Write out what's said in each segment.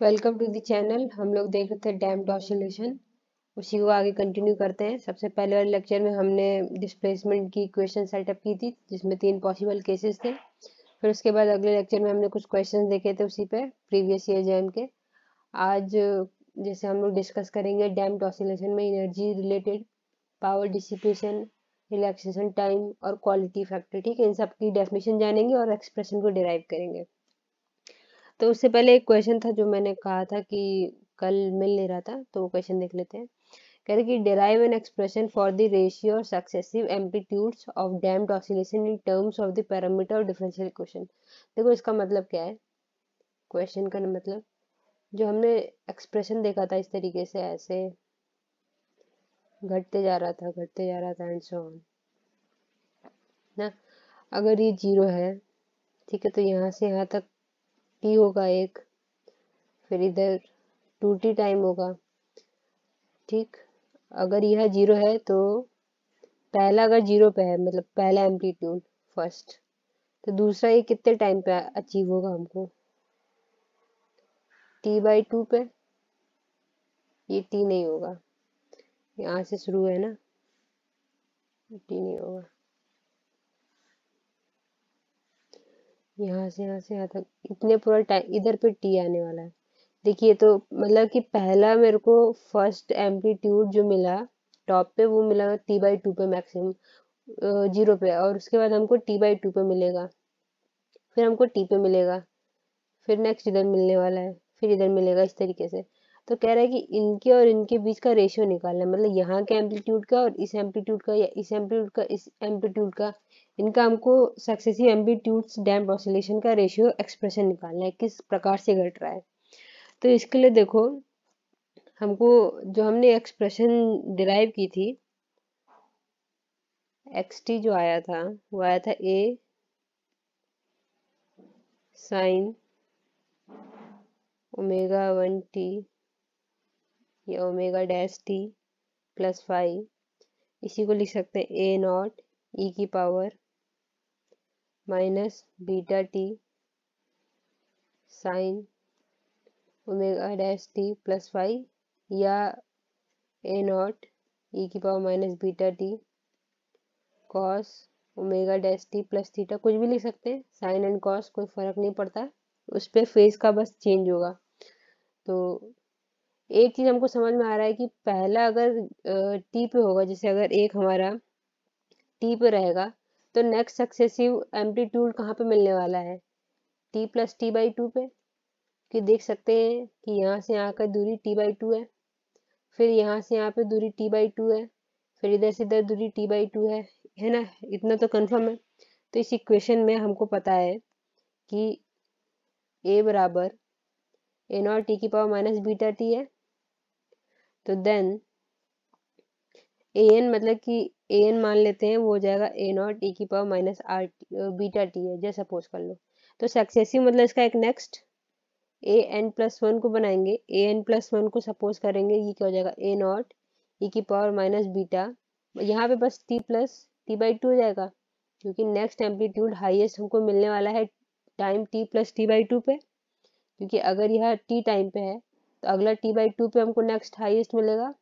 Welcome to the channel. हम लोग देख रहे थे डैम्प्ड ऑसिलेशन, उसी को आगे कंटिन्यू करते हैं। सबसे पहले वाले लेक्चर में हमने डिस्प्लेसमेंट की इक्वेशन सेटअप की थी जिसमें 3 पॉसिबल केसेस थे। फिर उसके बाद अगले लेक्चर में हमने कुछ क्वेश्चंस देखे थे उसी पे प्रीवियस ईयर जैम के। आज जैसे हम लोग डिस्कस करेंगे डैम्प्ड ऑसिलेशन में energy related, power dissipation, relaxation time और क्वालिटी फैक्टर। ठीक है, इन सब की डेफिनेशन जानेंगे और एक्सप्रेशन को डिराइव करेंगे। तो उससे पहले एक क्वेश्चन था जो मैंने कहा था कि कल मिल नहीं रहा था, तो वो क्वेश्चन देख लेते हैं। कह रहे कि derive an expression for the ratio और successive amplitudes of damped oscillation in terms of the parameter of differential equation. देखो इसका मतलब क्या है, क्वेश्चन का मतलब जो हमने एक्सप्रेशन देखा था इस तरीके से, ऐसे घटते जा रहा था एंड सो ऑन ना। अगर ये 0 है, ठीक है, तो यहाँ से यहाँ तक t होगा 1, फिर इधर 2t टाइम होगा। ठीक, अगर यह 0 है तो पहला अगर 0 पे है मतलब पहला एम्पलीट्यूड फर्स्ट, तो दूसरा ये कितने टाइम पे अचीव होगा हमको, t/2 पे। ये t नहीं होगा, यहाँ से शुरू है ना, t नहीं होगा। यहाँ से यहाँ तक इतने पूरा टाइम इधर पे t आने वाला है। देखिए तो मतलब कि पहला मेरे को फर्स्ट एम्पलीट्यूड जो मिला टॉप पे वो मिला t/2 पे मैक्सिमम 0 पे, और उसके बाद हमको t/2 पे मिलेगा, फिर हमको t पे मिलेगा, फिर नेक्स्ट इधर मिलने वाला है, फिर इधर मिलेगा, इस तरीके से। तो कह रहा है कि इनके और इनके बीच का रेशियो निकालना है, मतलब यहाँ के एम्पलीट्यूड का और इस एम्पलीट्यूड का, या इस एम्पलीट्यूड का इस एम्पलीट्यूड का, इनका हमको सक्सेसिव एम्पलीट्यूड्स डैम्प्ड ऑसिलेशन का रेशियो एक्सप्रेशन निकालना है, किस प्रकार से घट रहा है। तो इसके लिए देखो हमको जो हमने एक्सप्रेशन डिराइव की थी, xt जो आया था वो आया था a साइन ओमेगा 1t या ओमेगा डैश t प्लस 5, इसी को लिख सकते हैं a नॉट e की power minus beta t sine omega dash t plus 5, या a नॉट e की power minus beta t cos omega dash t plus theta, कुछ भी लिख सकते हैं। साइन एंड कॉस कोई फर्क नहीं पड़ता, उस पे फेस का बस चेंज होगा। तो एक चीज हमको समझ में आ रहा है कि पहला अगर टी पे होगा, जैसे अगर एक हमारा टी पे रहेगा, तो नेक्स्ट सक्सेसिव एम्पलीट्यूड कहाँ पे मिलने वाला है, टी प्लस t/2 पे। कि देख सकते हैं कि यहाँ से यहाँ का दूरी t/2 है, फिर यहाँ से यहाँ पे दूरी t/2 है, फिर इधर से इधर दूरी t/2 है ना, इतना तो कंफर्म है। तो इस इक्वेशन में हमको पता है कि a बराबर a नॉट t की पावर माइनस बीटा t है। तो देन an मतलब कि an मान लेते हैं, वो हो जाएगा a नॉट e की power minus r beta t है, जैसे सपोज कर लो। तो सक्सेसिव मतलब इसका एक नेक्स्ट an+1 को बनाएंगे, an+1 को सपोज करेंगे, ये क्या हो जाएगा a नॉट e की पावर माइनस बीटा, यहाँ पे बस t+t/2 हो जाएगा, क्योंकि नेक्स्ट एम्पलीट्यूड हाईएस्ट हमको मिलने वाला है टाइम t+t/2 पे। क्योंकि अगर यह t टाइम पे है तो अगला t/2 पे हमको नेक्स्ट हाईएस्ट मिलेगा,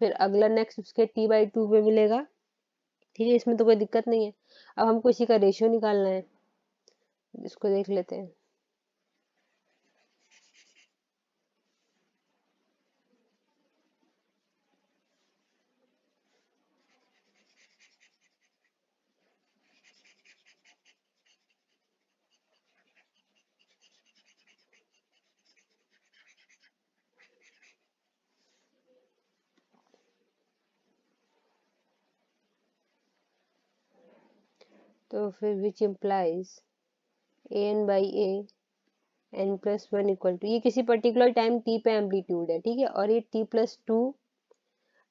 फिर अगला नेक्स्ट उसके t/2 पे मिलेगा। ठीक है, इसमें तो कोई दिक्कत नहीं है। अब हमको इसी का रेशियो निकालना है, इसको देख लेते हैं। तो फिर which implies an/a n+1 equal to, ये किसी पर्टिकुलर टाइम t पे एम्पलीट्यूड है, ठीक है, और ये t+2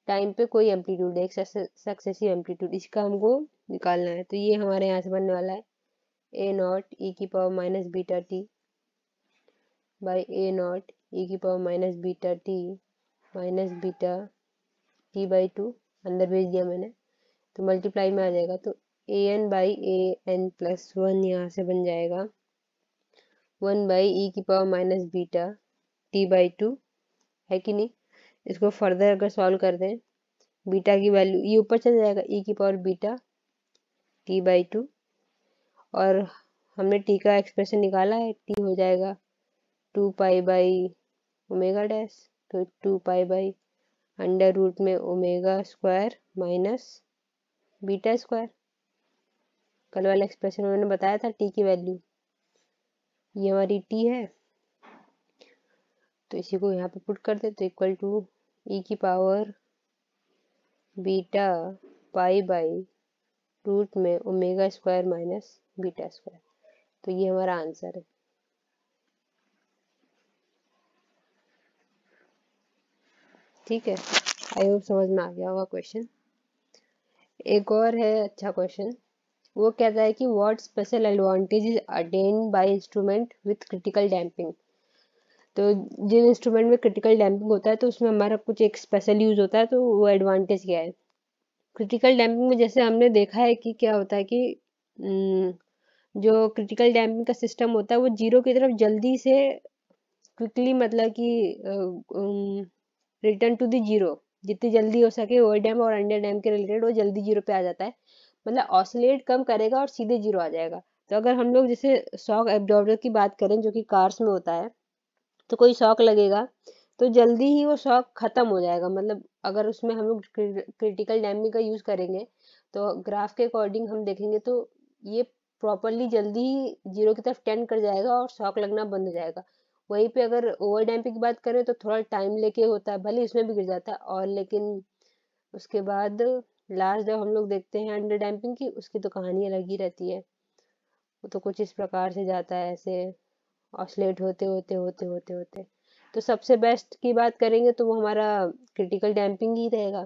टाइम पे कोई एम्पलीट्यूड है, एक सक्सेसिव एम्पलीट्यूड, इसका हमको निकालना है। तो ये हमारे यहाँ से बनने वाला है a नॉट e की power minus beta t by a naught e की power minus beta t minus beta t/2, अंदर भेज दिया मैंने, तो मल्टीप्लाई में आ जाएगा। तो an/an+1 यहाँ से बन जाएगा 1/e की पावर माइनस बीटा t/2 है कि नहीं। इसको फर्दर अगर सॉल्व कर दें, बीटा की वैल्यू ये ऊपर चल जाएगा e⁻β t/2, और हमने t का एक्सप्रेशन निकाला है, t हो जाएगा 2π/ω', तो 2π/√में ओमेगा² β²। कल वाला एक्सप्रेशन में मैंने बताया था t की वैल्यू, ये हमारी t है, तो इसी को यहाँ पे पुट कर दे, तो इक्वल टू e⁻β π/√में ω² β²। तो ये हमारा आंसर है। ठीक है, आई होप समझ में आ गया होगा क्वेश्चन। एक और है अच्छा क्वेश्चन, वो कहता है कि what special advantage is attend bye instrument with critical damping. तो जिन इंस्ट्रूमेंट में क्रिटिकल डैम्पिंग होता है तो उसमें हमारा कुछ एक स्पेशल यूज होता है, तो वो एडवांटेज क्या है। क्रिटिकल डैम्पिंग में जैसे हमने देखा है कि क्या होता है कि जो क्रिटिकल डैम्पिंग का सिस्टम होता है वो जीरो की तरफ जल्दी से क्विकली, मतलब कि रिटर्न टू दी जीरो, जितनी जल्दी हो सके ओवर डैम और अंडर डैम के रिलेटेड वो जल्दी जीरो पे आ जाता है, मतलब ऑसिलेट कम करेगा और सीधे जीरो आ जाएगा। तो अगर हम लोग जैसे शॉक एब्जॉर्बर की बात करें जो कि कार्स में होता है, तो कोई शॉक लगेगा तो जल्दी ही वो शॉक खत्म हो जाएगा। मतलब अगर उसमें हम लोग क्रिटिकल डैम्पिंग का यूज करेंगे तो ग्राफ के अकॉर्डिंग हम देखेंगे तो ये प्रॉपरली जल्दी ही जीरो की तरफ टेंड कर जाएगा और शॉक लगना बंद हो जाएगा। वहीं पे अगर ओवर डैम्पिंग की बात करें तो थोड़ा टाइम लेके होता है, भले उसमें भी गिर जाता है, और लेकिन उसके बाद लास्ट जब हम लोग देखते हैं अंडर डैम्पिंग की, उसकी तो कहानी अलग ही रहती है। वो तो कुछ इस प्रकार से जाता है, ऐसे ऑसिलेट होते होते होते होते होते। तो सबसे बेस्ट की बात करेंगे तो वो हमारा क्रिटिकल डैम्पिंग ही रहेगा,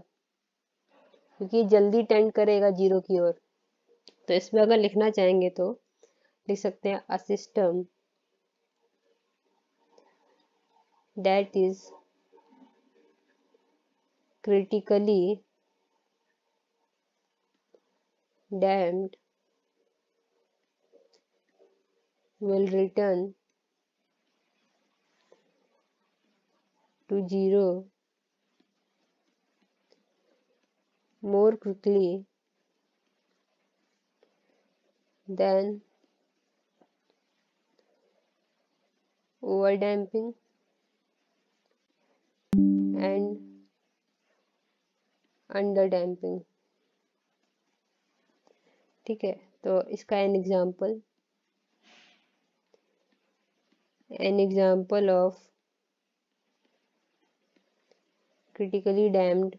क्योंकि जल्दी टेंड करेगा जीरो की ओर। तो इसमें अगर लिखना चाहेंगे तो लिख सकते हैं, a system that is critically damped will return to zero more quickly than overdamping and underdamping। ठीक है, तो इसका an example of critically damped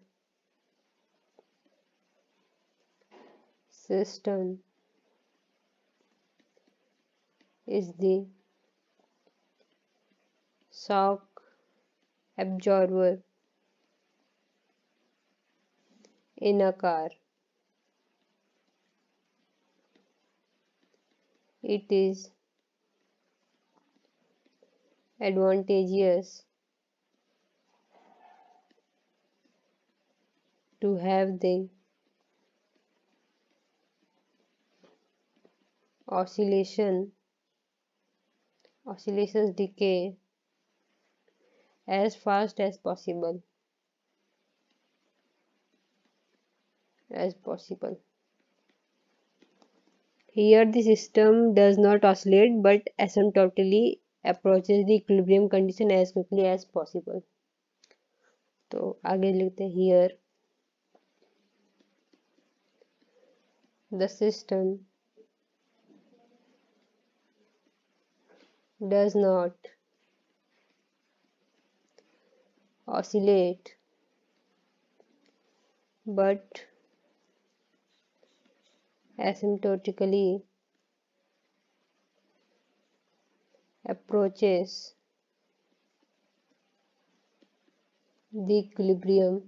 system is the shock absorber in a car. It is advantageous to have the oscillations decay as fast as possible. Here the system does not oscillate but asymptotically approaches the equilibrium condition as quickly as possible. तो आगे लिखते हैं, here the system does not oscillate but asymptotically approaches the equilibrium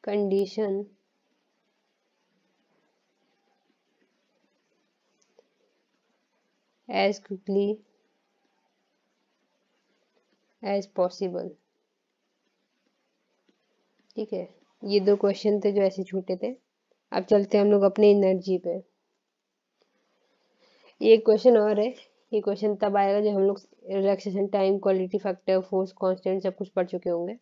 condition as quickly as possible। ठीक है, ये दो question थे जो ऐसे छूटे थे। अब चलते हैं हम लोग अपने एनर्जी पे। ये क्वेश्चन और है। ये क्वेश्चन तब आएगा जब हम लोग relaxation time, quality factor, force constant सब कुछ पढ़ चुके होंगे।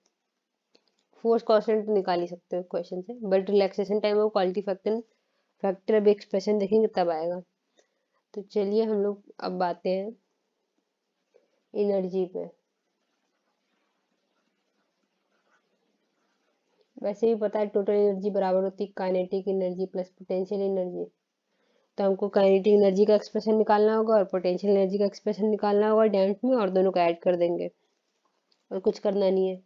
फोर्स कांस्टेंट तो निकाल ही सकते हो क्वेश्चन से, बट रिलैक्सेशन टाइम और क्वालिटी फैक्टर अभी एक्सप्रेशन देखेंगे तब आएगा। तो चलिए हम लोग अब आते हैं एनर्जी पे। वैसे भी पता है टोटल एनर्जी बराबर होती है kinetic energy plus potential energy. तो हमको काइनेटिक एनर्जी का एक्सप्रेशन निकालना होगा और पोटेंशियल एनर्जी का एक्सप्रेशन निकालना होगा डेंस में, और दोनों को ऐड कर देंगे और कुछ करना नहीं है।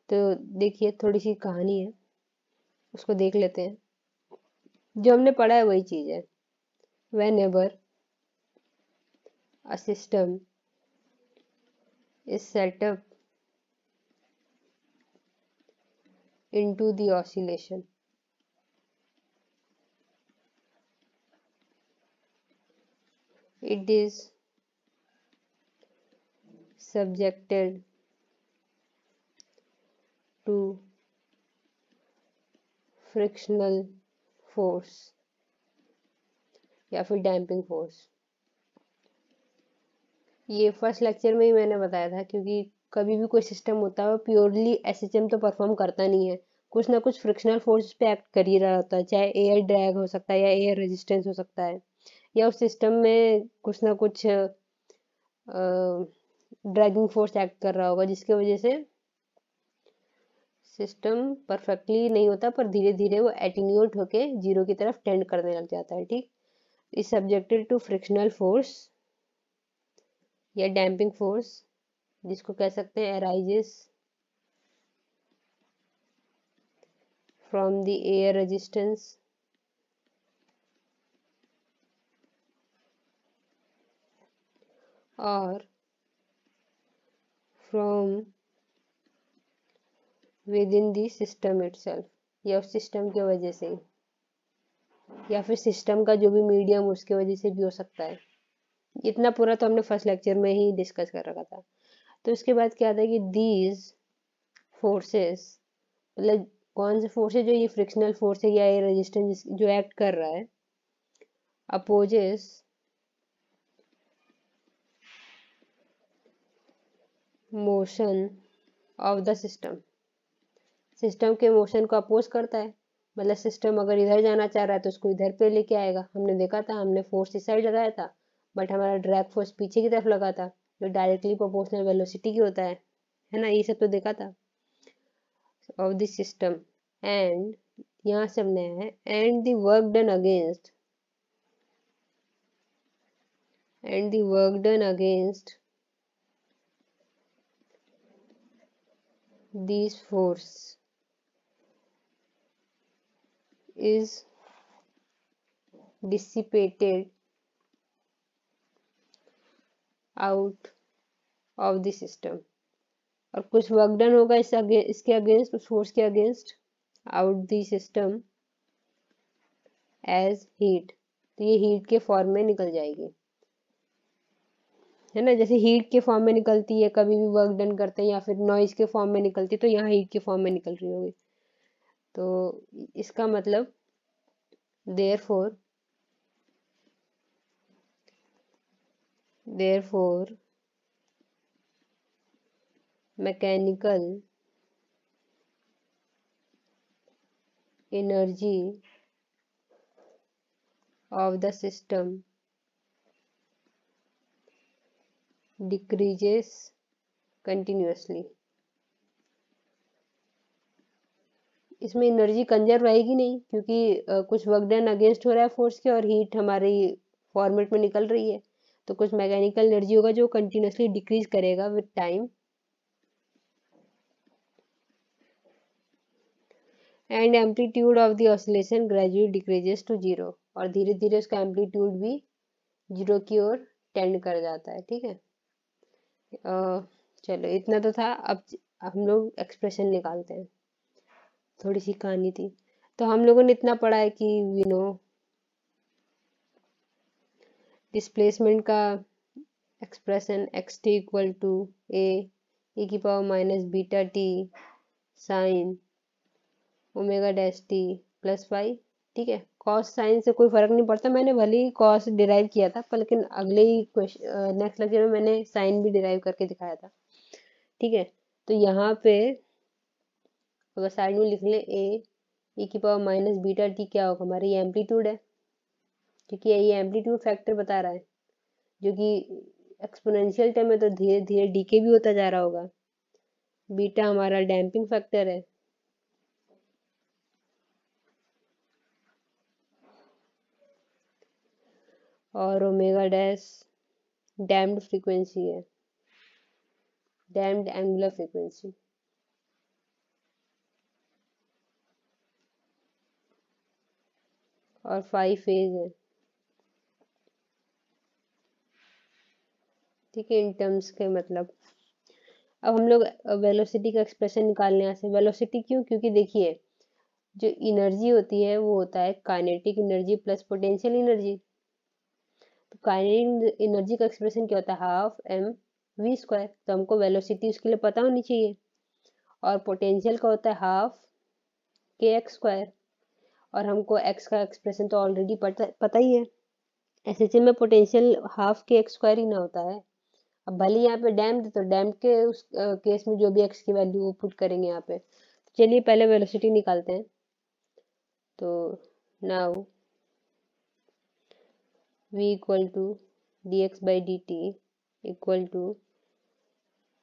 तो देखिए थोड़ी सी कहानी है, उसको देख लेते हैं। जो हमने पढ़ा है वही चीज़ है। whenever a system is set up into the oscillation, it is subjected to frictional force या फिर डैम्पिंग फोर्स। ये फर्स्ट लेक्चर में ही मैंने बताया था, क्योंकि कभी भी कोई सिस्टम होता है वो प्योरली एसएचएम तो परफॉर्म करता नहीं है, कुछ ना कुछ फ्रिक्शनल फोर्स पे एक्ट कर ही रहा होता है। चाहे एयर ड्रैग हो सकता है या एयर रेजिस्टेंस हो सकता है, या उस सिस्टम में कुछ ना कुछ ड्रैगिंग फोर्स एक्ट कर रहा होगा, जिसकी वजह से सिस्टम परफेक्टली नहीं होता, पर धीरे धीरे वो एटीन्यूट होके जीरो की तरफ टेंड करने लग जाता है। ठीक, is subjected to frictional force या डैम्पिंग फोर्स, जिसको कह सकते हैं arises from the air resistance और from within the system itself, या उस सिस्टम की वजह से, या फिर सिस्टम का जो भी मीडियम उसके वजह से भी हो सकता है। इतना पूरा तो हमने फर्स्ट लेक्चर में ही डिस्कस कर रखा था। तो उसके बाद क्या आता है कि दीज फोर्सेस, मतलब कौन से फोर्स है, जो ये फ्रिक्शनल फोर्स है या ये रेजिस्टेंस जो एक्ट कर रहा है, opposes motion of the system, system के मोशन को अपोज करता है। मतलब सिस्टम अगर इधर जाना चाह रहा है तो उसको इधर पे लेके आएगा। हमने देखा था, हमने फोर्स इस साइड लगाया था, बट हमारा ड्रैग फोर्स पीछे की तरफ लगा था, जो डायरेक्टली प्रोपोर्शनल वेलोसिटी की होता है ना, ये सब तो देखा था ऑफ द सिस्टम। एंड यहाँ से हमने है and the work done against, and the work done against this force is dissipated out of the system, और कुछ वर्क डन होगा इसके अगेंस्ट, उस फोर्स के against, out the system as heat. तो ये हीट के फॉर्म में निकल जाएगी, है ना, जैसे हीट के फॉर्म में निकलती है कभी भी वर्क डन करते हैं, या फिर नॉइज के फॉर्म में निकलती है, तो यहाँ हीट के फॉर्म में निकल रही होगी। तो इसका मतलब therefore mechanical energy of the system decreases continuously। इसमें एनर्जी कंजर्व रहेगी नहीं, क्योंकि कुछ वर्क डन अगेंस्ट हो रहा है फोर्स के, और हीट हमारी फॉर्मेट में निकल रही है। तो कुछ मैकेनिकल एनर्जी होगा जो कंटिन्यूसली डिक्रीज करेगा with time, and amplitude of the oscillation gradually decreases to zero, और धीरे धीरे उसका एम्पलीट्यूड भी जीरो की ओर टेंड कर जाता है। ठीक है, चलो इतना तो था। अब हम लोग एक्सप्रेशन निकालते हैं। थोड़ी सी कहानी थी। तो हम लोगों ने इतना पढ़ा है कि वी नो डिस्प्लेसमेंट का expression x t equal to a की power minus beta t sine omega dash t plus y. ठीक है, कॉस साइन से कोई फर्क नहीं पड़ता, मैंने भले ही कॉस डिराइव किया था पर लेकिन अगले ही क्वेश्चन नेक्स्ट लेक्चर में मैंने साइन भी डिराइव करके दिखाया था। ठीक है, तो यहाँ पे अगर साइड में लिख ले ए की पावर माइनस बीटा टी, क्या होगा हमारा, ये एम्पलीट्यूड है, क्योंकि ये एम्पलीट्यूड फैक्टर बता रहा है, जो कि एक्सपोनेंशियल टर्म में तो धीरे धीरे डीके भी होता जा रहा होगा। बीटा हमारा डैम्पिंग फैक्टर है, और ओमेगा डैश डैम्प्ड फ्रीक्वेंसी है, डैम्प्ड एंगुलर फ्रीक्वेंसी। और 5 फेज है। ठीक है, इन टर्म्स के मतलब अब हम लोग वेलोसिटी का एक्सप्रेशन निकालने यहाँ से। वेलोसिटी क्यों, क्योंकि देखिए जो एनर्जी होती है वो होता है kinetic energy plus potential energy. तो काइनेटिक एनर्जी का एक्सप्रेशन क्या होता है, हाफ एम वी स्क्वायर, तो हमको वेलोसिटी उसके लिए पता होनी चाहिए। और पोटेंशियल का होता है हाफ के एक्स स्क्वायर, और हमको एक्स का एक्सप्रेशन तो ऑलरेडी पता ही है, एसएचएम में पोटेंशियल हाफ के एक्स स्क्वायर ही ना होता है। अब भले यहाँ पे डैम्ड, तो डैम्ड के उस केस में जो भी एक्स की वैल्यू वो पुट करेंगे यहाँ पे। चलिए पहले वेलोसिटी निकालते हैं। तो now v equal to d x by d t equal to,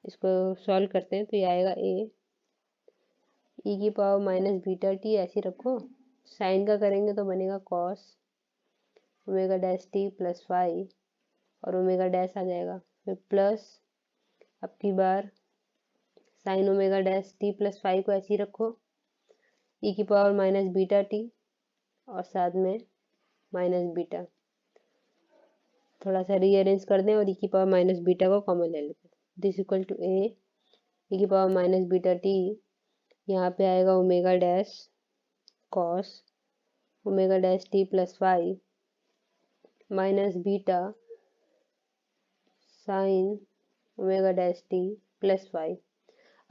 इसको सॉल्व करते हैं तो ये आएगा e की पावर माइनस बीटा टी, ऐसे रखो। साइन का करेंगे तो बनेगा cos omega dash t plus phi, और ओमेगा डैश आ जाएगा, फिर प्लस अब की बार sine omega dash t plus phi को ऐसे ही रखो, e की पावर माइनस बीटा टी और साथ में माइनस बीटा, थोड़ा सा रीअरेंज कर दें और e की पावर माइनस बीटा को कॉमन ले लेते हैं। This equal to a e की पावर माइनस बीटा टी, यहाँ पे आएगा omega dash cos omega dash t plus phi minus beta sine omega dash t plus phi.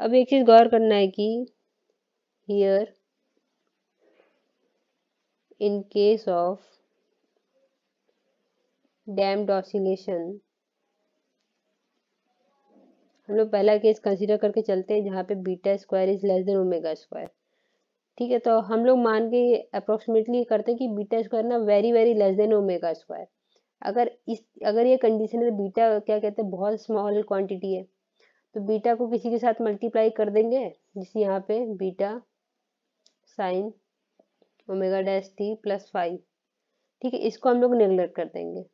अब एक चीज गौर करना है कि here in case of damped oscillation, हम लोग पहला केस कंसीडर करके चलते हैं जहाँ पे beta square is less than omega square. ठीक है, तो हम लोग मान के अप्रोक्सीमेटली करते हैं कि बीटा स्क्वायर ना very very less than omega square. अगर ये कंडीशन है तो बीटा क्या कहते हैं, बहुत स्मॉल क्वांटिटी है, तो बीटा को किसी के साथ मल्टीप्लाई कर देंगे, जिस यहाँ पे beta sine omega dash t plus five. ठीक है, इसको हम लोग नेगलेक्ट कर देंगे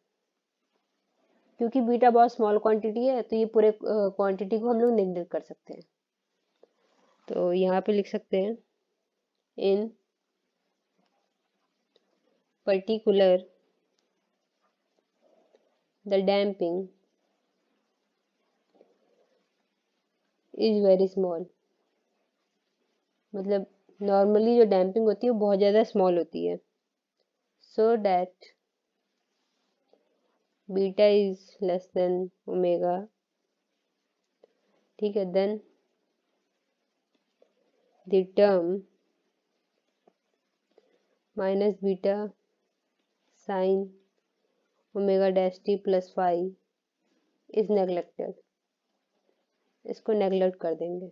क्योंकि बीटा बहुत स्मॉल क्वांटिटी है, तो ये पूरे क्वांटिटी को हम लोग नेगलेक्ट कर सकते हैं। तो यहाँ पे लिख सकते हैं in particular the damping is very small, मतलब नॉर्मली जो डैम्पिंग होती है वो बहुत ज़्यादा स्मॉल होती है, so that beta is less than omega. ठीक है, then the term minus beta sine omega dash t plus five is neglected, इसको नेगलेक्ट कर देंगे।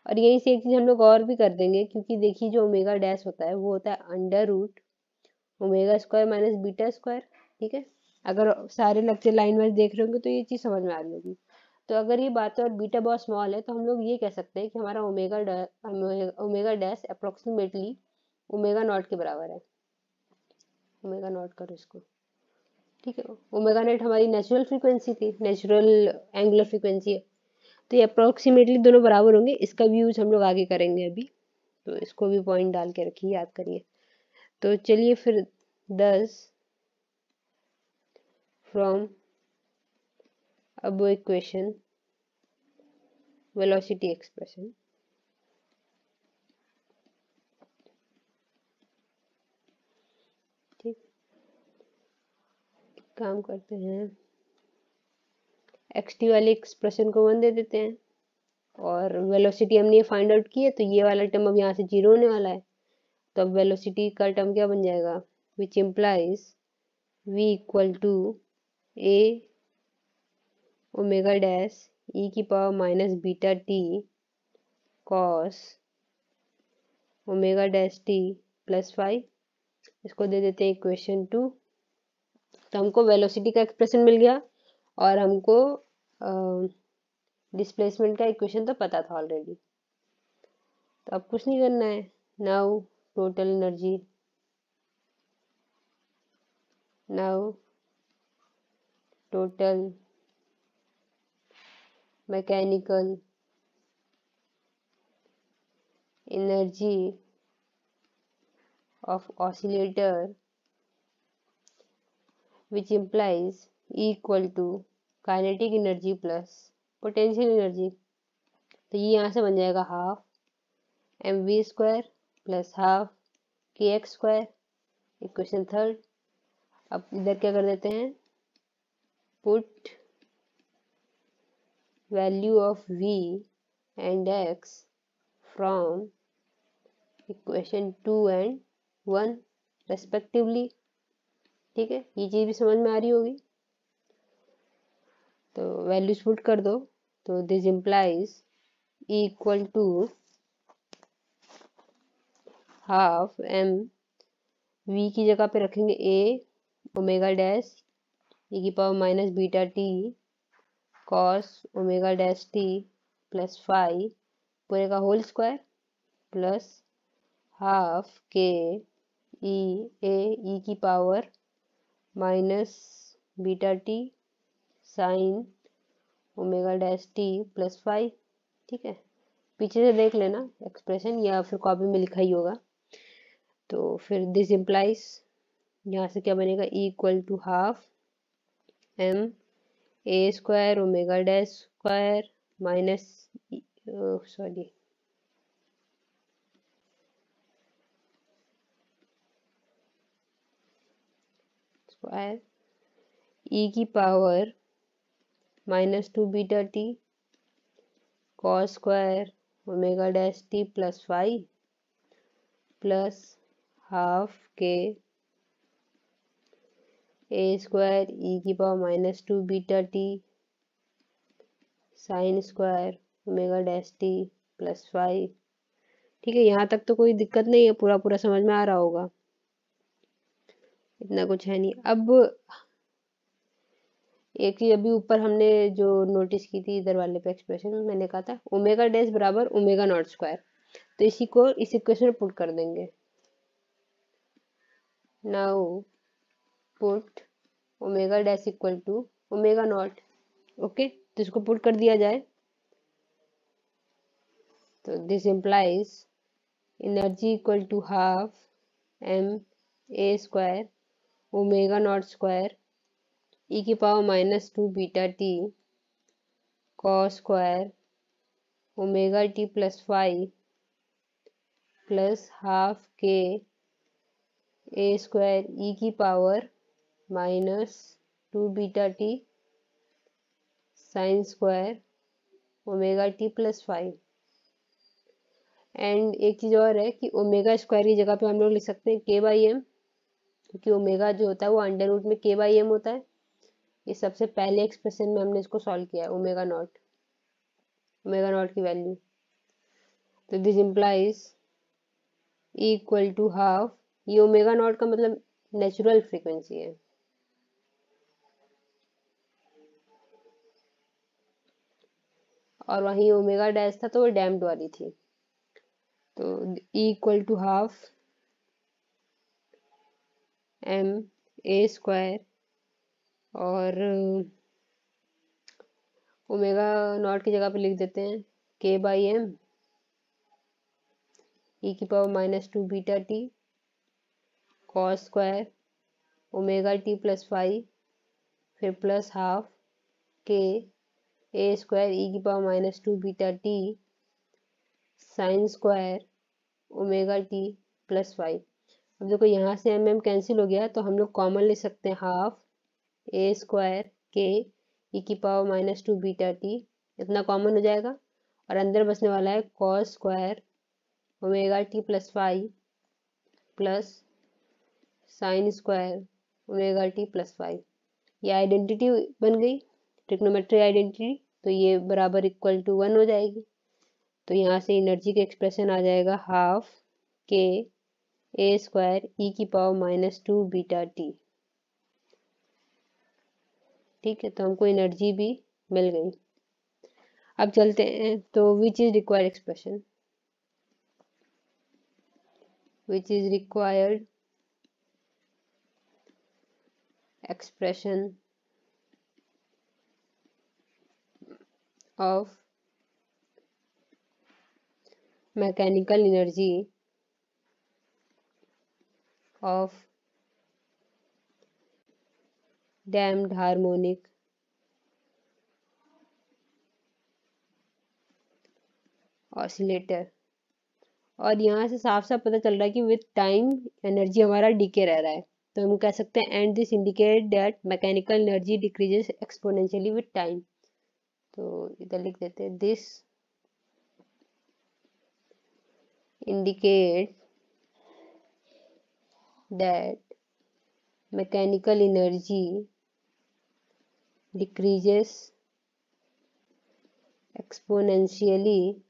और यही से एक चीज हम लोग और भी कर देंगे, क्योंकि देखिए जो ओमेगा डैश होता है वो होता है under root omega square minus beta square. ठीक है, अगर सारे लेक्चर लाइन वाइज देख रहे होंगे तो ये चीज समझ में आ रही होगी। तो अगर ये बात है और बीटा बहुत स्मॉल है, तो हम लोग ये कह सकते हैं कि हमारा omega dash approximately omega naught के बराबर है। ओमेगा नॉट करो इसको। ठीक है, ओमेगा नॉट हमारी नेचुरल फ्रीक्वेंसी थी, नेचुरल एंगुलर फ्रीक्वेंसी है, तो ये अप्रोक्सीमेटली दोनों बराबर होंगे। इसका भी यूज हम लोग आगे करेंगे अभी, तो इसको भी पॉइंट डाल के रखिए, याद करिए। तो चलिए फिर 10 फ्रॉम अब इक्वेशन वेलोसिटी एक्सप्रेशन। ठीक, काम करते हैं, xt वाले एक्सप्रेशन को 1 दे देते हैं, और वेलोसिटी हमने फाइंड आउट की है, तो ये वाला टर्म अब यहाँ से 0 होने वाला है। तो अब वेलोसिटी का टर्म क्या बन जाएगा, which implies v equal to a omega dash e की power minus beta t cos omega dash t plus 5। इसको दे देते हैं इक्वेशन 2। तो हमको वेलोसिटी का एक्सप्रेशन मिल गया और हमको डिस्प्लेसमेंट का इक्वेशन तो पता था ऑलरेडी। तो अब कुछ नहीं करना है। Now total energy, now total mechanical energy of oscillator which implies E equal to kinetic energy plus potential energy। तो ये यहाँ से बन जाएगा half mv square plus half kx square, equation 3। अब इधर क्या कर देते हैं, put value of v and x from equation 2 and 1 respectively. ठीक है, ये चीज भी समझ में आ रही होगी। तो वैल्यूज पुट कर दो। तो this implies E equal to half m, v की जगह पे रखेंगे a ओमेगा डैश e की power minus beta t cos omega dash t plus 5 पूरे का whole square plus half k e की power minus beta t sine omega dash t plus 5। ठीक है, पीछे से देख लेना एक्सप्रेशन या फिर कॉपी में लिखा ही होगा। तो फिर दिस इम्प्लाइज यहाँ से क्या बनेगा, E equal to half m a square omega dash square minus sorry square e की power minus 2 beta t cos square omega dash t plus 5 plus half k a square e की power minus 2 beta t sine square omega dash t plus 5। ठीक है, यहाँ तक तो कोई दिक्कत नहीं है, पूरा पूरा समझ में आ रहा होगा, इतना कुछ है नहीं। अब एक चीज अभी ऊपर हमने जो नोटिस की थी इधर वाले पे एक्सप्रेशन में मैंने कहा था ओमेगा डैश बराबर ओमेगा नॉट स्क्वायर, तो इसी को इस इक्वेशन में पुट कर देंगे। Now put omega dash equal to omega naught. Okay, तो इसको पुट कर दिया जाए तो this implies energy equal to half m a square omega naught square e की power minus 2 beta t cos square omega t plus 5 plus half k a square e की power minus 2 beta t sine square omega t plus 5। And एक चीज और है कि omega square की जगह पे हम लोग लिख सकते हैं k बाई एम, क्योंकि ओमेगा जो होता है वो अंडर रूट में k बाई एम होता है। ये सबसे पहले एक्सप्रेशन में हमने इसको सॉल्व किया है, ओमेगा नॉट की वैल्यू। तो this implies E equal to half, ये ओमेगा नॉट का मतलब नेचुरल फ्रीक्वेंसी है, और वहीं ओमेगा डैश था तो वो डैम्प्ड वाली थी। तो E equal to half m a square और ओमेगा नॉट की जगह पे लिख देते हैं k बाई एम e की power minus 2 beta t cos square omega t plus 5 फिर plus half k a square e की power minus 2 beta t sine square omega t plus 5। अब देखो यहाँ से एम कैंसिल हो गया तो हम लोग कॉमन ले सकते हैं half a square k e की पावर माइनस 2 बीटा t, इतना कॉमन हो जाएगा और अंदर बचने वाला है cos square omega t plus 5 plus sine square omega t plus y. ये आइडेंटिटी बन गई, ट्रिग्नोमेट्री आइडेंटिटी, तो ये बराबर इक्वल टू 1 हो जाएगी। तो यहाँ से एनर्जी का एक्सप्रेशन आ जाएगा half k a square e की पावर -2 बीटा टी। ठीक है, तो हमको एनर्जी भी मिल गई। अब चलते हैं, तो which is required expression, which is required expression of mechanical energy of damped harmonic oscillator. और यहाँ से साफ साफ पता चल रहा है कि विद टाइम एनर्जी हमारा डीके रह रहा है, तो हम कह सकते हैं and this indicate that mechanical energy decreases exponentially with time. तो इधर लिख देते हैं this indicate that mechanical energy decreases exponentially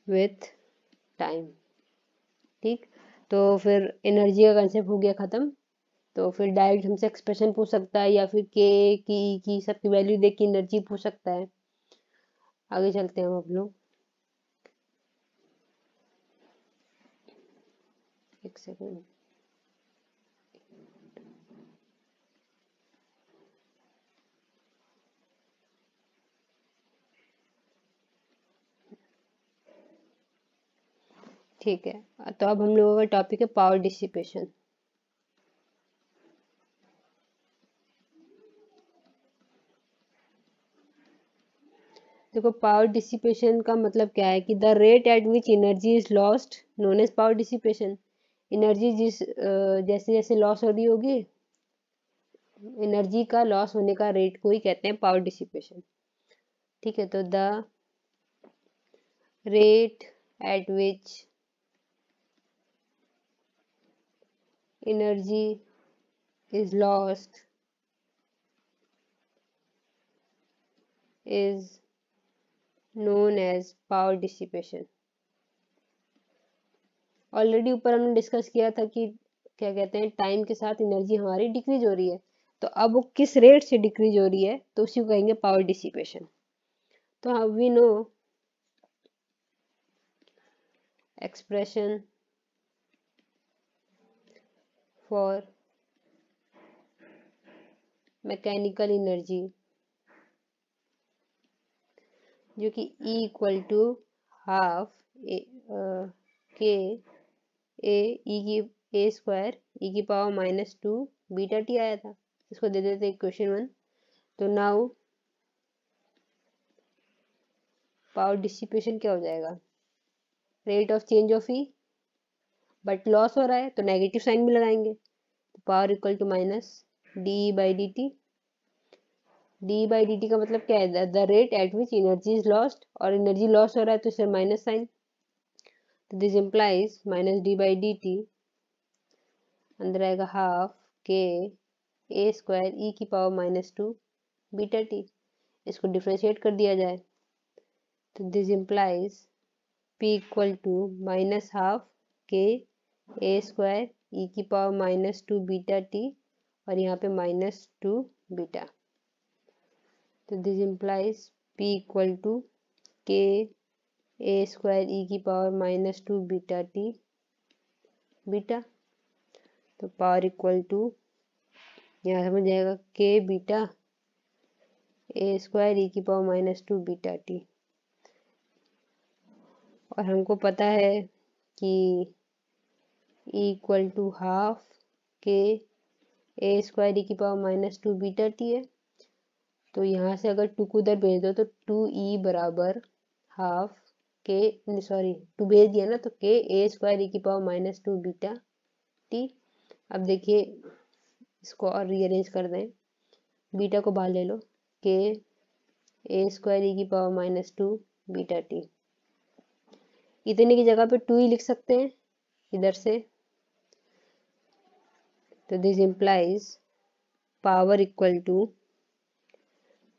with time। ठीक, तो फिर एनर्जी का कंसेप्ट हो गया ख़त्म। तो फिर डायरेक्ट हमसे एक्सप्रेशन पूछ सकता है या फिर के की सबकी वैल्यू देख के एनर्जी पूछ सकता है। आगे चलते हैं हम लोग, एक सेकेंड। ठीक है, तो अब हम लोगों का टॉपिक है पावर डिसिपेशन। देखो, पावर डिसिपेशन का मतलब क्या है कि the rate at which energy is lost known as power dissipation. Energy जैसे जैसे लॉस हो रही होगी, एनर्जी का लॉस होने का रेट को ही कहते हैं पावर डिसिपेशन। ठीक है, तो the rate at which energy is lost is known as power dissipation। Already ऊपर हमने डिस्कस किया था कि क्या कहते हैं, टाइम के साथ एनर्जी हमारी डिक्रीज हो रही है, तो अब वो किस रेट से डिक्रीज हो रही है तो उसी को कहेंगे पावर डिसिपेशन। तो we know expression for mechanical energy जो कि E equal to half k a square e की पावर -2 बीटा टी आया था। इसको दे देते इक्वेशन 1। तो नाउ पावर डिसिपेशन क्या हो जाएगा, rate of change of E, but loss हो रहा है तो नेगेटिव साइन भी लगाएंगे, तो power equal to minus d by d t. D by d t का मतलब क्या है, the rate at which energy is lost, और एनर्जी लॉस हो रहा है तो इससे माइनस साइन, तो this implies minus d by d t, अंदर आएगा half k a square e की पावर -2 बीटा टी। इसको डिफ्रेंशिएट कर दिया जाए तो this implies P equal to minus half k a square e की पावर -2 बीटा टी, और यहाँ पे -2 बीटा। तो this implies P equal to k a square e की पावर -2 बीटा टी बीटा। तो पावर इक्वल टू, यहाँ समझ जाएगा, के बीटा ए स्क्वायर ई की पावर -2 बीटा टी। और हमको पता है कि E equal to half k a square e की पावर -2 बीटा टी है। तो यहाँ से अगर 2 को उधर भेज दो तो 2E बराबर हाफ के, सॉरी 2 भेज दिया ना, तो के ए स्क्वायर ई की पावर -2 बीटा टी। अब देखिए इसको और रीअरेंज कर दें, बीटा को बाहर ले लो, के ए स्क्वायर ई की पावर -2 बीटा टी। इतने की जगह पे 2 ही लिख सकते हैं इधर से, तो this implies power equal to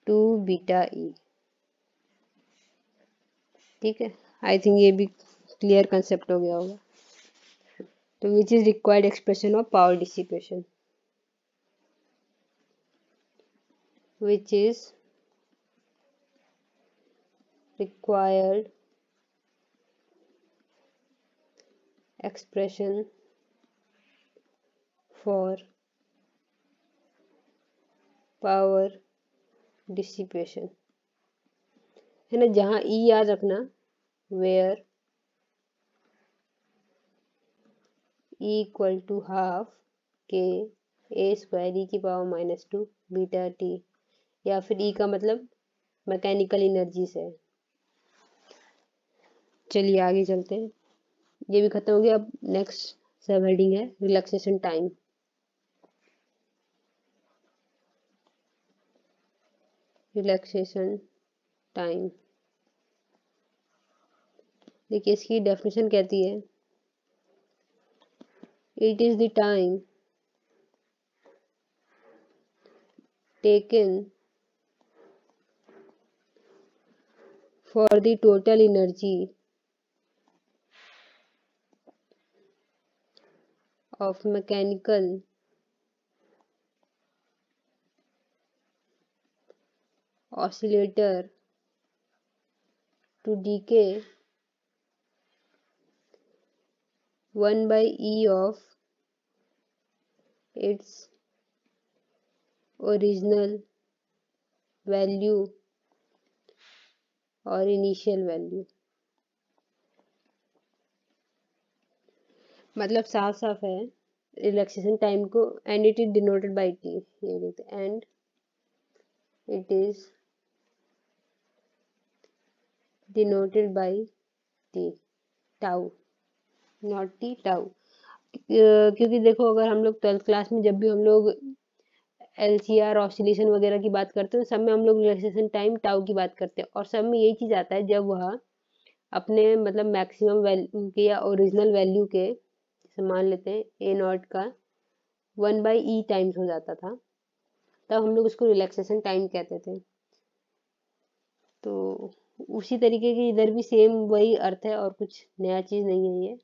2 beta E. ठीक है, आई थिंक ये भी क्लियर कंसेप्ट हो गया होगा। तो which is required expression of power dissipation, which is required expression for power dissipation, है ना। जहाँ E याद रखना, where E equal to half k a square e की पावर -2 बीटा t, या फिर E का मतलब मैकेनिकल एनर्जी से है। चलिए आगे चलते हैं, ये भी खत्म हो गया। अब नेक्स्ट सब हेडिंग है रिलैक्सेशन टाइम। रिलैक्सेशन टाइम, देखिए इसकी डेफिनेशन कहती है, it is the time taken for the total energy of mechanical oscillator to decay 1 by E of its original value और इनिशियल वैल्यू। मतलब साफ साफ है, रिलैक्सेशन टाइम को and it is denoted by T, ये लिखते हैं and it is denoted by T, tau, not T, tau. क्योंकि देखो अगर हम लोग 12th क्लास में जब भी हम लोग LCR ऑसिलेशन वगैरह की बात करते हैं, सब में हम लोग रिलैक्सेशन टाइम टाउ की बात करते हैं, और सब में यही चीज आता है जब वह अपने मतलब मैक्सिमम वैल्यू के या ओरिजिनल वैल्यू के, जैसे मान लेते हैं ए नॉट का 1 बाई ई टाइम्स हो जाता था, तब हम लोग उसको रिलैक्सेशन टाइम कहते थे। तो उसी तरीके की इधर भी सेम वही अर्थ है, और कुछ नया चीज नहीं है ये।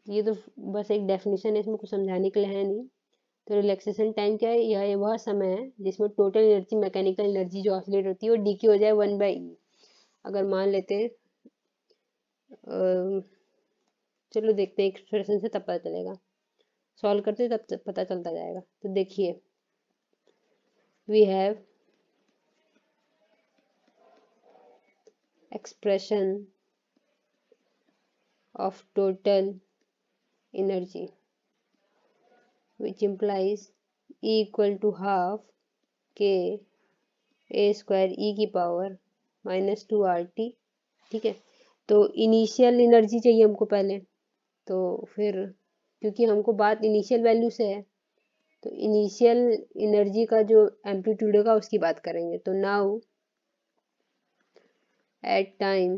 ये तो बस एक डेफिनेशन है, इसमें कुछ समझाने के लिए है नहीं। तो रिलैक्सेशन टाइम क्या है, यह वह समय है जिसमें टोटल एनर्जी, मैकेनिकल एनर्जी जो ऑसिलेट होती है वो डीके हो जाए 1 बाई ई। अगर मान लेते हैं, चलो देखते हैं एक्सप्रेशन से, तब पता चलेगा, सॉल्व करते तब पता चलता जाएगा। तो देखिए, we have expression of total energy which implies E equal to half k a square e की पावर -2 RT। ठीक है, तो इनिशियल एनर्जी चाहिए हमको पहले, तो फिर क्योंकि हमको बात इनिशियल वैल्यू से है, तो इनिशियल एनर्जी का जो एम्पलीट्यूड होगा उसकी बात करेंगे। तो now at time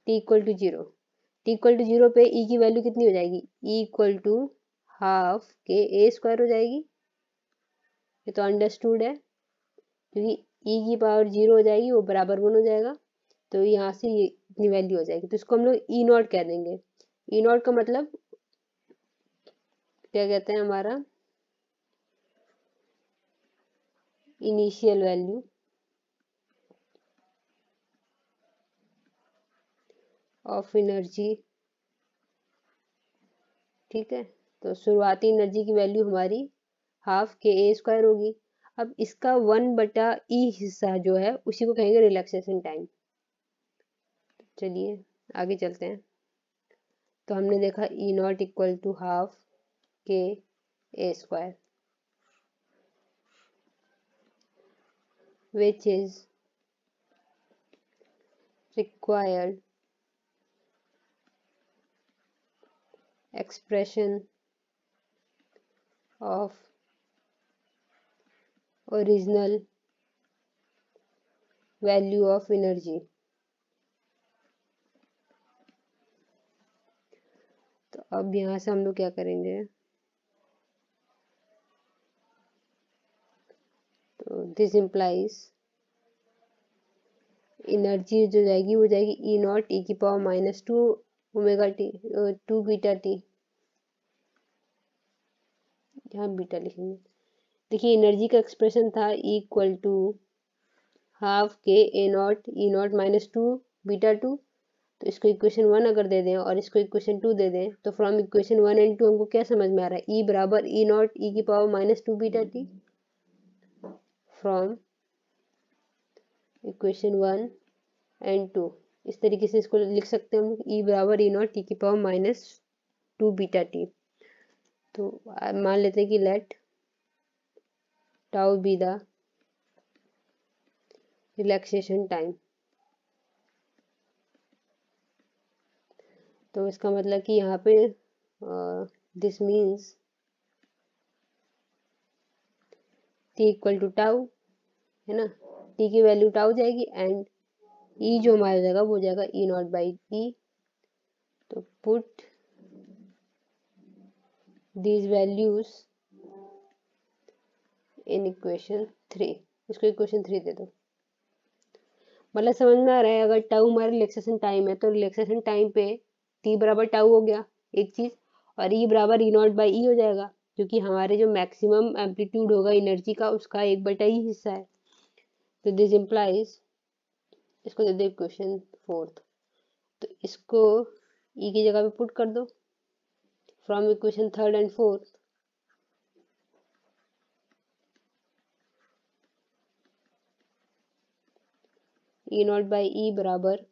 t equal to 0, t equal to 0 पे e की वैल्यू कितनी हो जाएगी, e equal to half k a square हो जाएगी। ये तो अंडरस्टूड है, क्योंकि e की पावर 0 हो जाएगी, वो बराबर 1 हो जाएगा, तो यहाँ से ये इतनी वैल्यू हो जाएगी। तो इसको हम लोग ई नॉट कह देंगे। ई नॉट का मतलब क्या कहते हैं, हमारा इनिशियल वैल्यू ऑफ एनर्जी। ठीक है, तो शुरुआती एनर्जी की वैल्यू हमारी हाफ के ए स्क्वायर होगी। अब इसका 1/e हिस्सा जो है उसी को कहेंगे रिलैक्सेशन टाइम। चलिए आगे चलते हैं। तो हमने देखा e not equal to half k a square, which is required expression of original value of energy. तो अब यहाँ से हम लोग क्या करेंगे, तो दिस इम्प्लाइज एनर्जी जो जाएगी वो जाएगी ई नॉट ई की power minus two omega t, two beta t, यहाँ बीटा लिखेंगे। देखिए एनर्जी का एक्सप्रेशन था equal to half k a not e not minus two beta two. तो इसको इक्वेशन 1 अगर दे दें और इसको इक्वेशन 2 दे दें तो फ्रॉम इक्वेशन 1 एंड 2 हमको क्या समझ में आ रहा है, ई बराबर ई नॉट ई की power minus two beta T. From equation 1 and 2 इस तरीके से इसको लिख सकते हैं हम, ई बराबर ई नॉट ई की power minus two beta t. तो मान लेते हैं कि let tau be the relaxation time. तो इसका मतलब कि यहाँ पे this means t equal to tau, है ना, टी की वैल्यू टाउ जाएगी एंड ई जो हमारा जाएगा वो जाएगा ई नॉट बाई ई। तो put these values in equation 3, इसको इक्वेशन 3 दे दो। मतलब समझ में आ रहा है, अगर टाउ हमारा रिलैक्सेशन टाइम है तो रिलैक्सेशन टाइम पे टी बराबर टाउ हो गया एक चीज, और ई बराबर ई नॉट बाई ई हो जाएगा, क्योंकि हमारे जो मैक्सिमम एम्पलीट्यूड होगा एनर्जी का उसका 1/e हिस्सा है। तो दिस इम्प्लाइज, इसको दे दो इक्वेशन 4, तो इसको ई की जगह पे पुट कर दो from equation 3 and 4। E not by e बराबर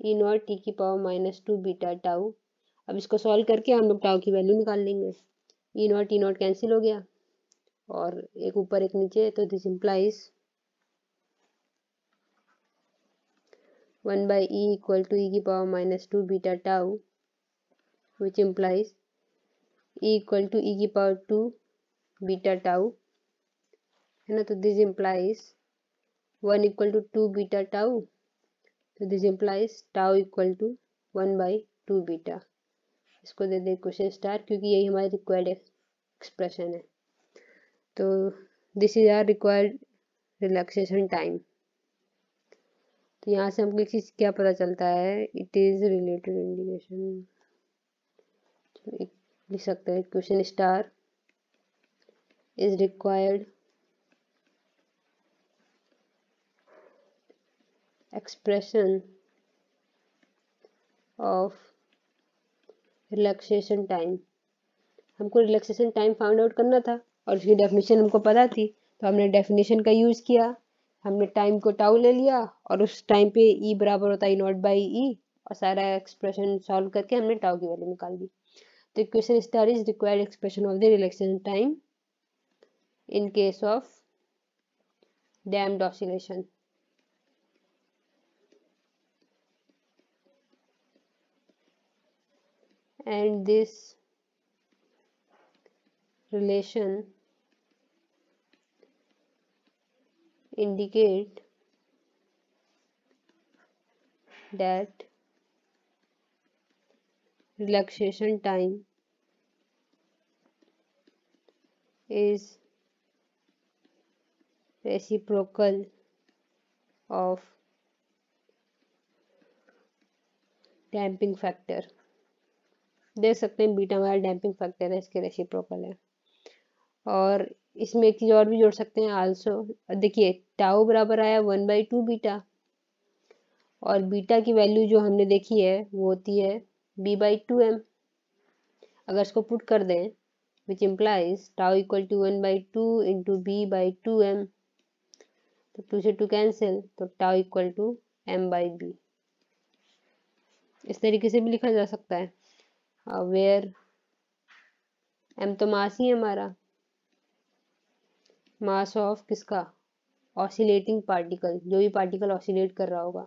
ई नॉट टी की power minus two beta tau. अब इसको सॉल्व करके हम लोग टाउ की वैल्यू निकाल लेंगे। ई नॉट कैंसिल हो गया और एक ऊपर एक नीचे, तो this implies 1 by e equal to e की power minus two beta tau, which implies e equal to e की पावर 2 बीटा टाउ, है ना। तो this implies 1 equal to 2 beta tau, तो this implies tau equal to 1 by 2 beta. इसको दे दे question star, क्योंकि यही हमारी रिक्वायर्ड एक्सप्रेशन है। तो this is our required relaxation time. तो यहाँ से हमको एक चीज़ क्या पता चलता है, इट इज रिलेटेड इंडिकेशन, लिख सकते हैं question star is required expression of relaxation time. हमको रिलैक्सेशन टाइम फाइंड आउट करना था और उसकी डेफिनेशन हमको पता थी, तो हमने डेफिनेशन का यूज़ किया। हमने टाइम को टाउ ले लिया और उस टाइम पे ई बराबर होता है ई नॉट बाई ई, और सारा एक्सप्रेशन सॉल्व करके हमने टाउ की वैल्यू निकाल दी। तो equation star is required expression of the relaxation time in case of damped oscillation. And this relation indicate that relaxation time is reciprocal of damping factor. देख सकते हैं बीटा हमारा damping factor है, इसके reciprocal है। और इसमें एक चीज़ और भी जोड़ सकते हैं आल्सो। देखिए टाउ बराबर आया 1 बाई 2 बीटा, और बीटा की वैल्यू जो हमने देखी है वो होती है b बाई 2m। अगर इसको पुट कर दें which implies tau equal to 1 by 2 into b by 2m, तो 2 से 2 कैंसिल, तो tau equal to m by b. इस तरीके से भी लिखा जा सकता है, वेयर m तो मास ही है हमारा, मास ऑफ किसका, ऑसिलेटिंग पार्टिकल, जो भी पार्टिकल ऑसिलेट कर रहा होगा,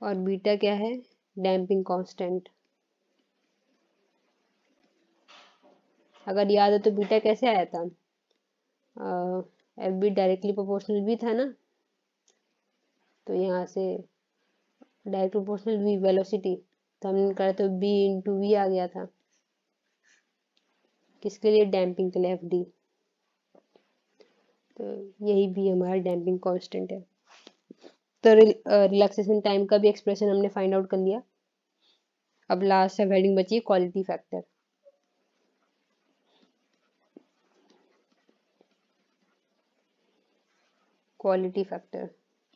और बीटा क्या है, डैम्पिंग कांस्टेंट। अगर याद है तो बीटा कैसे आया था, F b directly proportional v था ना, तो यहाँ से डायरेक्ट प्रोपोर्शनल वी वेलोसिटी, तो हमने निकाला तो बी इंटू वी आ गया था, किसके लिए, डैम्पिंग के लिए, एफ डी। तो यही भी हमारा डैम्पिंग कांस्टेंट है। तो रिलैक्सेशन टाइम का भी एक्सप्रेशन हमने फाइंड आउट कर लिया। अब लास्ट सब हेडिंग बची क्वालिटी फैक्टर। क्वालिटी फैक्टर,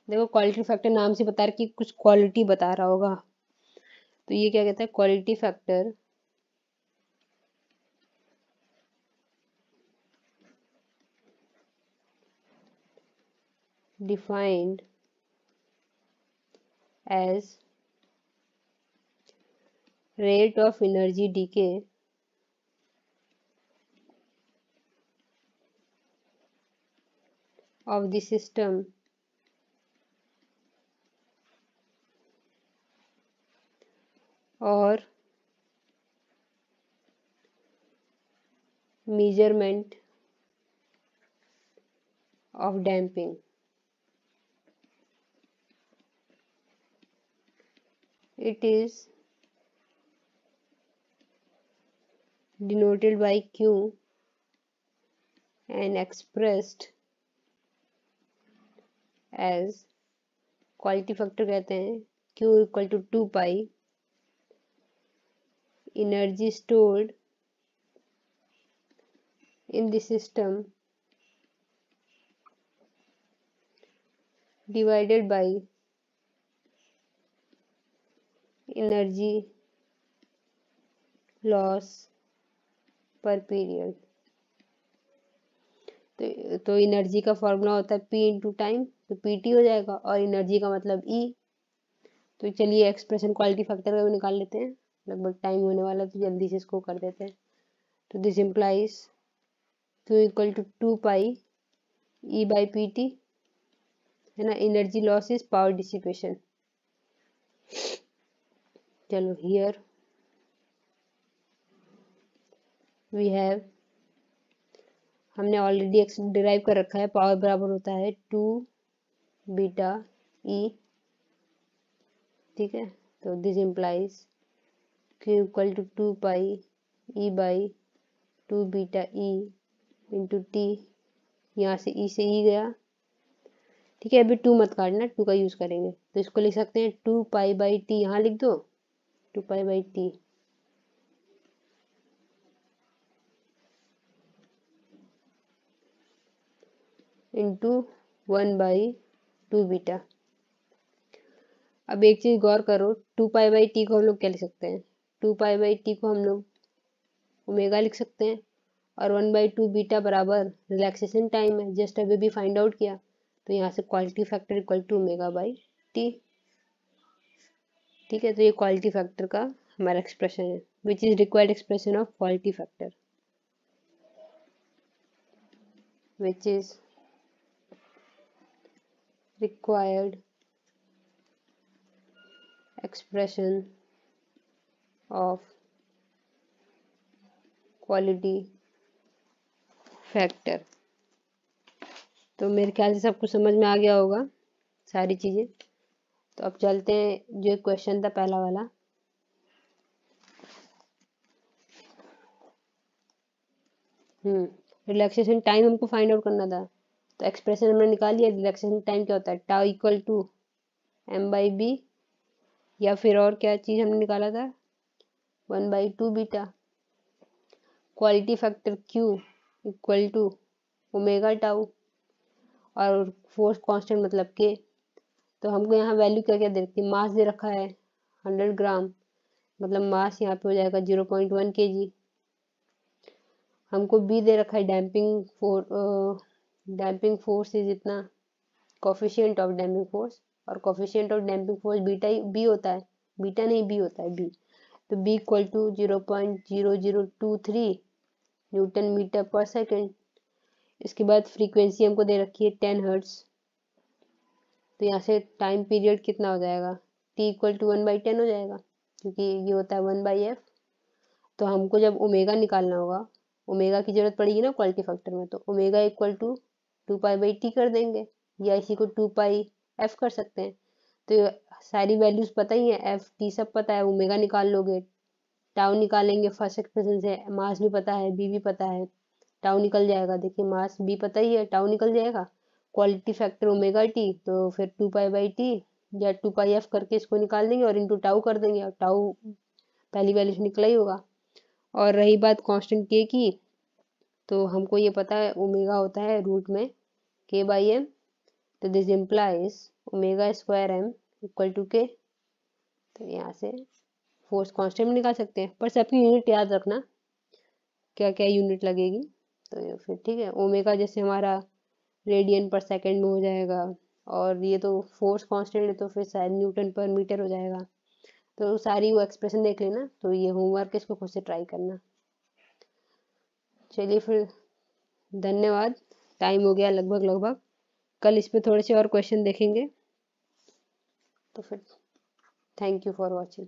देखो क्वालिटी फैक्टर नाम से बता रहा कि कुछ क्वालिटी बता रहा होगा, तो ये क्या कहता है, quality factor defined as rate of energy decay of the system or measurement of damping. It is denoted by Q and expressed as, quality factor कहते हैं Q equal to 2 pi energy stored in the system divided by energy loss per period। तो energy का formula होता है P into time, तो PT हो जाएगा, और एनर्जी का मतलब E। तो चलिए एक्सप्रेशन क्वालिटी फैक्टर का भी निकाल लेते हैं, लगभग टाइम होने वाला, तो जल्दी से इसको कर देते हैं। तो this implies Q equal to 2 pi E by PT, है ना, energy loss is power dissipation. चलो हियर वी हैव, हमने ऑलरेडी डिराइव कर रखा है, पावर बराबर होता है 2 बीटा E, ठीक है। तो this implies Q equal to 2 pi E by 2 beta E into T, यहाँ से E से E गया, ठीक है। अभी 2 मत काटना, 2 का यूज करेंगे, तो इसको लिख सकते हैं 2 पाई बाई T, यहाँ लिख दो 2 pi by T into 1 by 2 beta. अब एक चीज गौर करो, 2 पाई बाई T को हम लोग क्या लिख सकते हैं, 2 पाई बाई T को हम लोग ओमेगा लिख सकते हैं, और 1 बाई 2 बीटा बराबर रिलैक्सेशन टाइम है, जस्ट अभी भी फाइंड आउट किया, तो यहाँ से quality factor equal to omega by T, ठीक है। तो ये क्वालिटी फैक्टर का हमारा एक्सप्रेशन है, which is required expression of quality factor, which is required expression of quality factor. तो मेरे ख्याल से सबको समझ में आ गया होगा सारी चीजें। तो अब चलते हैं, जो क्वेश्चन था पहला वाला, रिलैक्सेशन टाइम हमको फाइंड आउट करना था, तो एक्सप्रेशन हमने निकाल लिया। रिलैक्सेशन टाइम क्या होता है, tau equal to m by b, या फिर और क्या चीज हमने निकाला था, 1 by 2 beta. Quality factor Q equal to omega tau, और फोर्स कांस्टेंट मतलब K। तो हमको यहाँ वैल्यू क्या क्या दे रखी है, मास दे रखा है 100 ग्राम, मतलब मास यहाँ पे हो जाएगा 0.1 kg। हमको B दे रखा है डैम्पिंग फोर्स इज इतना, कोफिशिएंट ऑफ डैम्पिंग फोर्स, और coefficient of damping force beta b होता है, बीटा नहीं बी होता है बी। तो B equal to 0.0023 newton metre per second. इसके बाद फ्रीक्वेंसी हमको दे रखी है 10 हर्ट्ज, तो यहाँ से टाइम पीरियड कितना हो जाएगा, T इक्वल टू 1/10 हो जाएगा, क्योंकि ये होता है 1/f। तो हमको जब ओमेगा निकालना होगा, ओमेगा की जरूरत पड़ेगी ना क्वालिटी फैक्टर में, तो ओमेगा इक्वल टू 2π/t कर देंगे, या इसी को 2πf कर सकते हैं। तो सारी वैल्यूज पता ही है, एफ टी सब पता है, ओमेगा निकाल लोगे, टाउ निकालेंगे फर्स्ट एक्सप्रेशन से, मास भी पता है, बी भी पता है, टाउ निकल जाएगा। देखिए मास बी पता ही है, टाउ निकल जाएगा, क्वालिटी फैक्टर ओमेगा टी, तो फिर 2π/t या 2πf करके इसको निकाल देंगे और इंटू टाउ कर देंगे, और टाउ पहली वैल्यू से निकला ही होगा। और रही बात कांस्टेंट के की, तो हमको ये पता है ओमेगा होता है रूट में k/m, तो this implies omega square m equal to k। तो यहाँ से फोर्स कांस्टेंट निकाल सकते हैं, पर सबकी यूनिट याद रखना क्या क्या यूनिट लगेगी। तो फिर ठीक है, ओमेगा जैसे हमारा रेडियन पर सेकंड में हो जाएगा, और ये तो फोर्स कांस्टेंट है तो फिर शायद न्यूटन पर मीटर हो जाएगा। तो सारी वो एक्सप्रेशन देख लेना, तो ये होमवर्क इसको खुद से ट्राई करना। चलिए फिर, धन्यवाद, टाइम हो गया लगभग। कल इस पे थोड़े से और क्वेश्चन देखेंगे। तो फिर थैंक यू फॉर वॉचिंग।